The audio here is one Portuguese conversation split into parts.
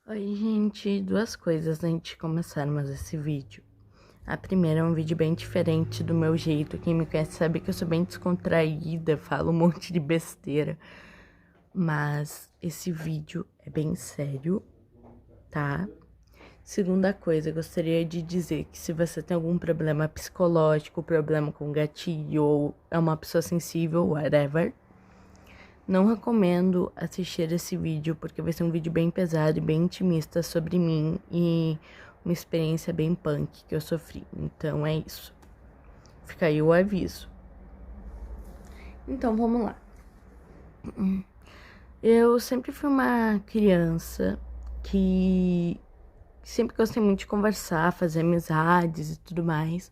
Oi, gente, duas coisas antes de começarmos esse vídeo. A primeira é um vídeo bem diferente do meu jeito. Quem me conhece sabe que eu sou bem descontraída, falo um monte de besteira. Mas esse vídeo é bem sério, tá? Segunda coisa, eu gostaria de dizer que se você tem algum problema psicológico, problema com gatilho, ou é uma pessoa sensível, whatever, não recomendo assistir esse vídeo, porque vai ser um vídeo bem pesado e bem intimista sobre mim e uma experiência bem punk que eu sofri. Então é isso. Fica aí o aviso. Então vamos lá. Eu sempre fui uma criança que sempre gostei muito de conversar, fazer amizades e tudo mais,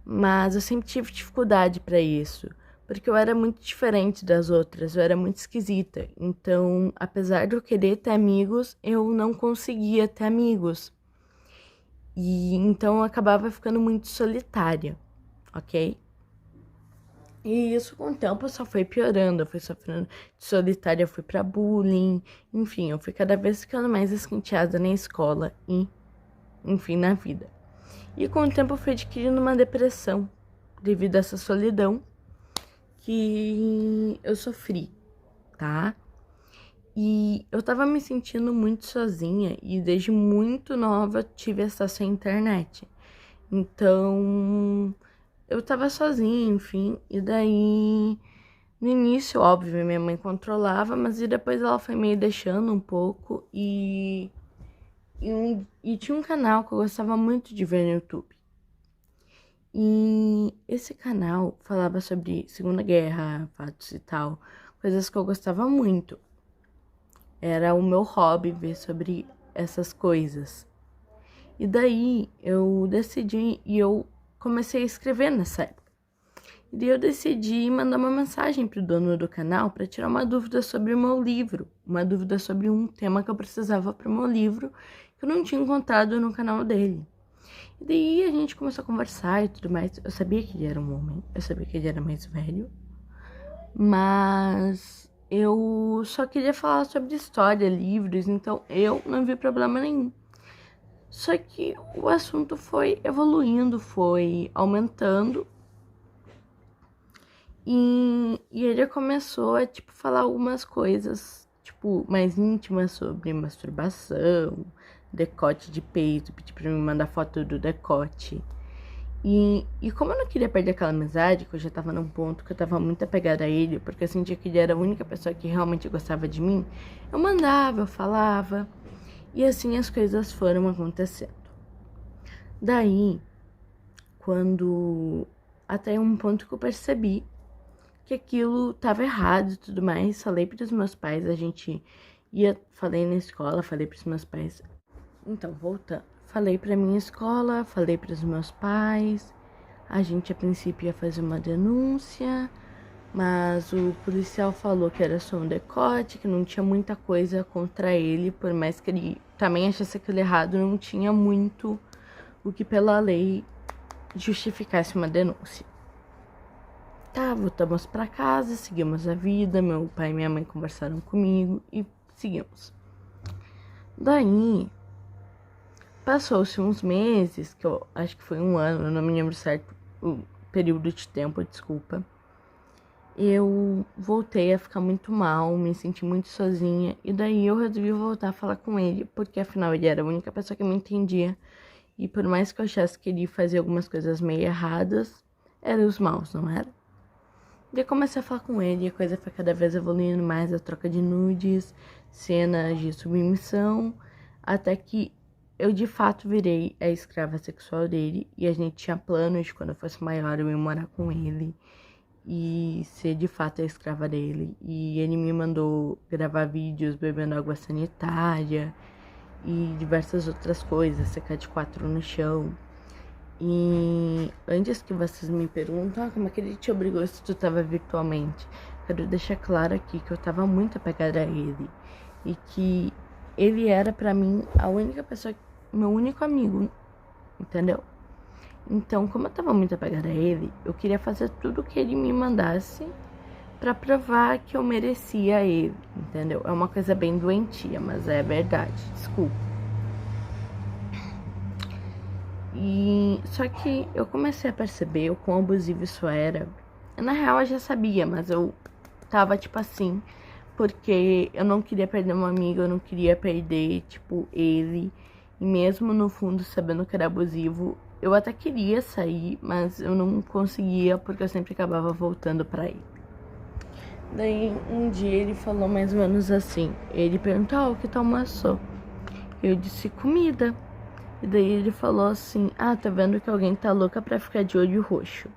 mas eu sempre tive dificuldade para isso, porque eu era muito diferente das outras, eu era muito esquisita. Então, apesar de eu querer ter amigos, eu não conseguia ter amigos. E então eu acabava ficando muito solitária, ok? E isso com o tempo só foi piorando, eu fui sofrendo de solitária, eu fui pra bullying, enfim, eu fui cada vez ficando mais escanteada na escola e, enfim, na vida. E com o tempo eu fui adquirindo uma depressão devido a essa solidão que eu sofri, tá? E eu tava me sentindo muito sozinha e desde muito nova tive acesso à internet. Então, eu tava sozinha, enfim, e daí no início, óbvio, minha mãe controlava, mas e depois ela foi meio deixando um pouco e tinha um canal que eu gostava muito de ver no YouTube. E esse canal falava sobre Segunda Guerra, fatos e tal, coisas que eu gostava muito. Era o meu hobby ver sobre essas coisas. E daí eu decidi e eu comecei a escrever nessa época. E daí eu decidi mandar uma mensagem pro dono do canal para tirar uma dúvida sobre o meu livro, uma dúvida sobre um tema que eu precisava para o meu livro, que eu não tinha encontrado no canal dele. E daí a gente começou a conversar e tudo mais. Eu sabia que ele era um homem, eu sabia que ele era mais velho, mas eu só queria falar sobre história, livros, então eu não vi problema nenhum. Só que o assunto foi evoluindo, foi aumentando. E ele começou a, tipo, falar algumas coisas, tipo, mais íntimas sobre masturbação, decote de peito, pedir pra me mandar foto do decote. E como eu não queria perder aquela amizade, que eu já tava num ponto que eu tava muito apegada a ele, porque eu sentia que ele era a única pessoa que realmente gostava de mim, eu mandava, eu falava, e assim as coisas foram acontecendo. Daí, quando até um ponto que eu percebi que aquilo tava errado e tudo mais, falei pros meus pais, falei na escola, falei pros meus pais. Então, voltando, falei pra minha escola, falei pros meus pais, a gente a princípio ia fazer uma denúncia, mas o policial falou que era só um decote, que não tinha muita coisa contra ele, por mais que ele também achasse aquilo errado, não tinha muito o que pela lei justificasse uma denúncia. Tá, voltamos pra casa, seguimos a vida, meu pai e minha mãe conversaram comigo e seguimos. Daí, passou-se uns meses, que eu acho que foi um ano, eu não me lembro certo o período de tempo, desculpa. Eu voltei a ficar muito mal, me senti muito sozinha, e daí eu resolvi voltar a falar com ele, porque afinal ele era a única pessoa que me entendia, e por mais que eu achasse que ele fazia algumas coisas meio erradas, eram os maus, não era? Daí comecei a falar com ele e a coisa foi cada vez evoluindo mais, a troca de nudes, cenas de submissão, até que eu de fato virei a escrava sexual dele e a gente tinha planos de quando eu fosse maior eu ia morar com ele e ser de fato a escrava dele. E ele me mandou gravar vídeos bebendo água sanitária e diversas outras coisas, secar de quatro no chão. E antes que vocês me perguntam, como é que ele te obrigou se tu tava virtualmente? Quero deixar claro aqui que eu tava muito apegada a ele e que ele era pra mim a única pessoa, meu único amigo, entendeu? Então, como eu tava muito apegada a ele, eu queria fazer tudo que ele me mandasse pra provar que eu merecia ele, entendeu? É uma coisa bem doentia, mas é verdade, desculpa. E só que eu comecei a perceber o quão abusivo isso era. Na real eu já sabia, mas eu tava tipo assim, porque eu não queria perder um amigo, eu não queria perder, tipo, ele. E mesmo no fundo sabendo que era abusivo, eu até queria sair, mas eu não conseguia porque eu sempre acabava voltando pra ele. Daí um dia ele falou mais ou menos assim, ele perguntou, o que tu almoçou? Eu disse comida. E daí ele falou assim, tá vendo que alguém tá louca pra ficar de olho roxo.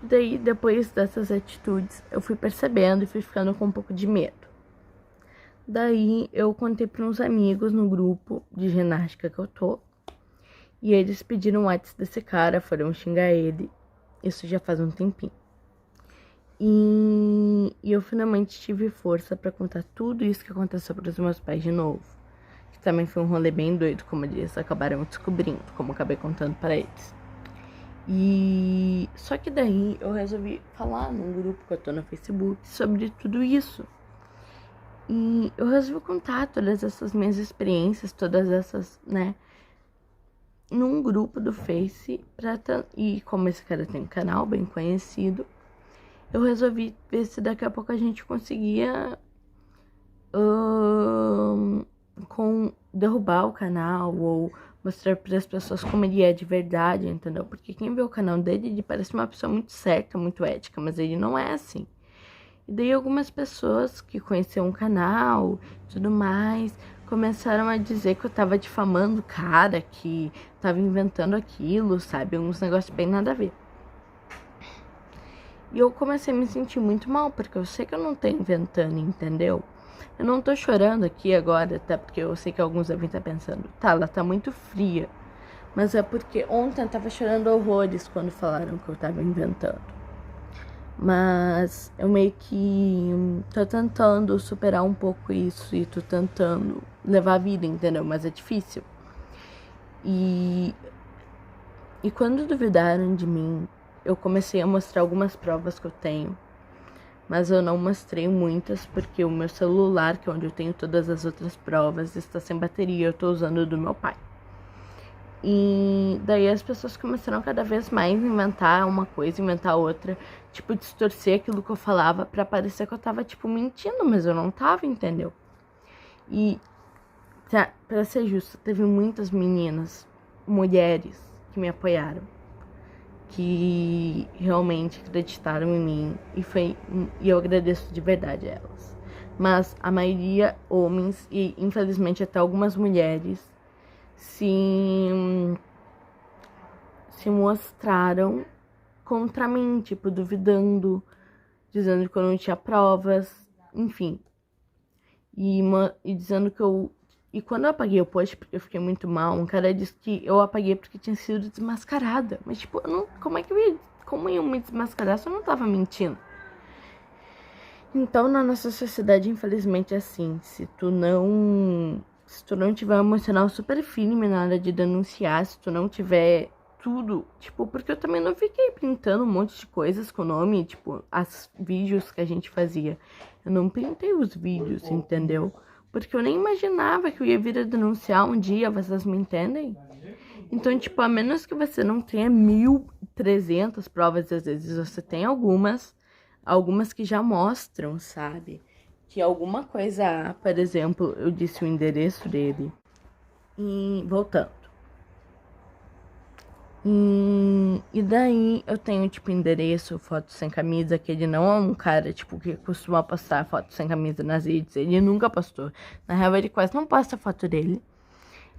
E daí, depois dessas atitudes, eu fui percebendo e fui ficando com um pouco de medo. Daí, eu contei para uns amigos no grupo de ginástica que eu tô. E eles pediram o WhatsApp desse cara, foram xingar ele. Isso já faz um tempinho. E eu finalmente tive força pra contar tudo isso que aconteceu pros meus pais de novo. Que também foi um rolê bem doido, como eles acabaram descobrindo, como eu acabei contando pra eles. E só que daí eu resolvi falar num grupo que eu tô no Facebook sobre tudo isso. E eu resolvi contar todas essas minhas experiências, todas essas, né, num grupo do Face. E como esse cara tem um canal bem conhecido, eu resolvi ver se daqui a pouco a gente conseguia derrubar o canal ou mostrar para as pessoas como ele é de verdade, entendeu? Porque quem vê o canal dele, ele parece uma pessoa muito certa, muito ética, mas ele não é assim. E daí algumas pessoas que conheciam o canal e tudo mais começaram a dizer que eu tava difamando o cara, que tava inventando aquilo, sabe? Uns negócios bem nada a ver. E eu comecei a me sentir muito mal, porque eu sei que eu não tô inventando, entendeu? Eu não tô chorando aqui agora, até porque eu sei que alguns devem estar pensando, tá, ela tá muito fria. Mas é porque ontem eu tava chorando horrores quando falaram que eu tava inventando. Mas eu meio que tô tentando superar um pouco isso e tô tentando levar a vida, entendeu? Mas é difícil. E quando duvidaram de mim, eu comecei a mostrar algumas provas que eu tenho. Mas eu não mostrei muitas porque o meu celular, que é onde eu tenho todas as outras provas, está sem bateria. Eu tô usando o do meu pai. E daí as pessoas começaram cada vez mais a inventar uma coisa, inventar outra. Tipo, distorcer aquilo que eu falava pra parecer que eu tava, tipo, mentindo. Mas eu não tava, entendeu? E, pra ser justo, teve muitas meninas, mulheres, que me apoiaram, que realmente acreditaram em mim e eu agradeço de verdade a elas. Mas a maioria homens e infelizmente até algumas mulheres se mostraram contra mim, tipo, duvidando, dizendo que eu não tinha provas, enfim. E dizendo que eu... E quando eu apaguei o post, porque eu fiquei muito mal, um cara disse que eu apaguei porque tinha sido desmascarada. Mas, tipo, eu não, como eu me desmascarar se eu não tava mentindo? Então, na nossa sociedade, infelizmente, é assim. Se tu não tiver um emocional super firme na hora de denunciar, se tu não tiver tudo, tipo, porque eu também não fiquei printando um monte de coisas com o nome, tipo, as vídeos que a gente fazia. Eu não printei os vídeos, entendeu? Porque eu nem imaginava que eu ia vir a denunciar um dia, vocês me entendem? Então, tipo, a menos que você não tenha 1.300 provas, às vezes você tem algumas que já mostram, sabe? Que alguma coisa há, por exemplo, eu disse o endereço dele. E voltando. E daí eu tenho, tipo, endereço, foto sem camisa, que ele não é um cara, tipo, que costuma postar foto sem camisa nas redes. Ele nunca postou. Na real, ele quase não posta foto dele.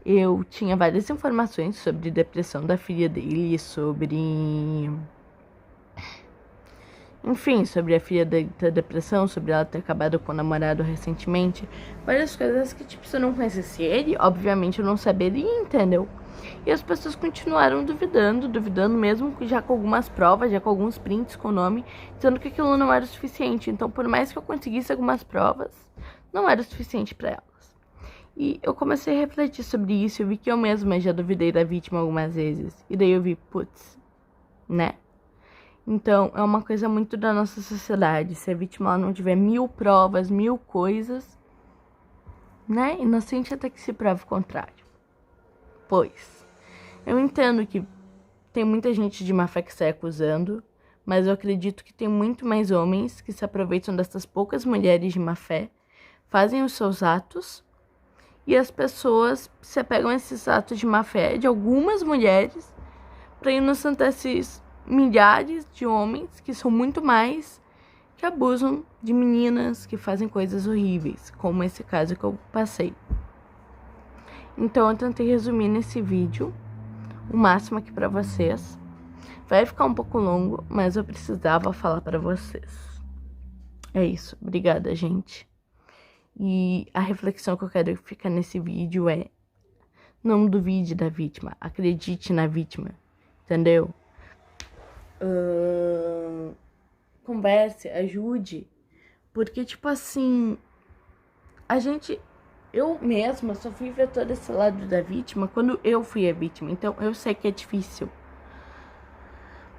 Eu tinha várias informações sobre depressão da filha dele, enfim, sobre a filha ter depressão, sobre ela ter acabado com o namorado recentemente. Várias coisas que, tipo, se eu não conhecesse ele, obviamente eu não saberia, entendeu? E as pessoas continuaram duvidando mesmo, já com algumas provas, já com alguns prints com o nome, dizendo que aquilo não era o suficiente. Então, por mais que eu conseguisse algumas provas, não era o suficiente para elas. E eu comecei a refletir sobre isso, eu vi que eu mesma já duvidei da vítima algumas vezes. E daí eu vi, putz, né? Então, é uma coisa muito da nossa sociedade. Se a vítima ela não tiver 1000 provas, 1000 coisas, né? Inocente até que se prove o contrário. Pois, eu entendo que tem muita gente de má fé que sai acusando, mas eu acredito que tem muito mais homens que se aproveitam dessas poucas mulheres de má fé, fazem os seus atos, e as pessoas se apegam a esses atos de má fé de algumas mulheres para inocentar esses milhares de homens que são muito mais, que abusam de meninas, que fazem coisas horríveis, como esse caso que eu passei. Então eu tentei resumir nesse vídeo o máximo aqui pra vocês. Vai ficar um pouco longo, mas eu precisava falar pra vocês. É isso. Obrigada, gente. E a reflexão que eu quero que fique nesse vídeo é: não duvide da vítima, acredite na vítima, entendeu? Converse, ajude, porque tipo assim, eu mesma só fui ver todo esse lado da vítima quando eu fui a vítima, então eu sei que é difícil.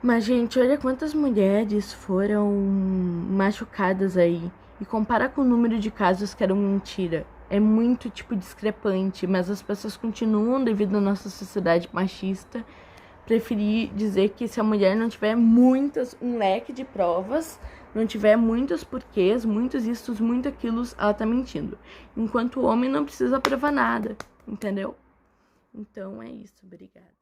Mas, gente, olha quantas mulheres foram machucadas aí. E compara com o número de casos que eram mentira. É muito, tipo, discrepante. Mas as pessoas continuam, devido à nossa sociedade machista, preferir dizer que se a mulher não tiver um leque de provas, não tiver muitos porquês, muitos istos, muito aquilos, ela tá mentindo. Enquanto o homem não precisa provar nada, entendeu? Então é isso, obrigada.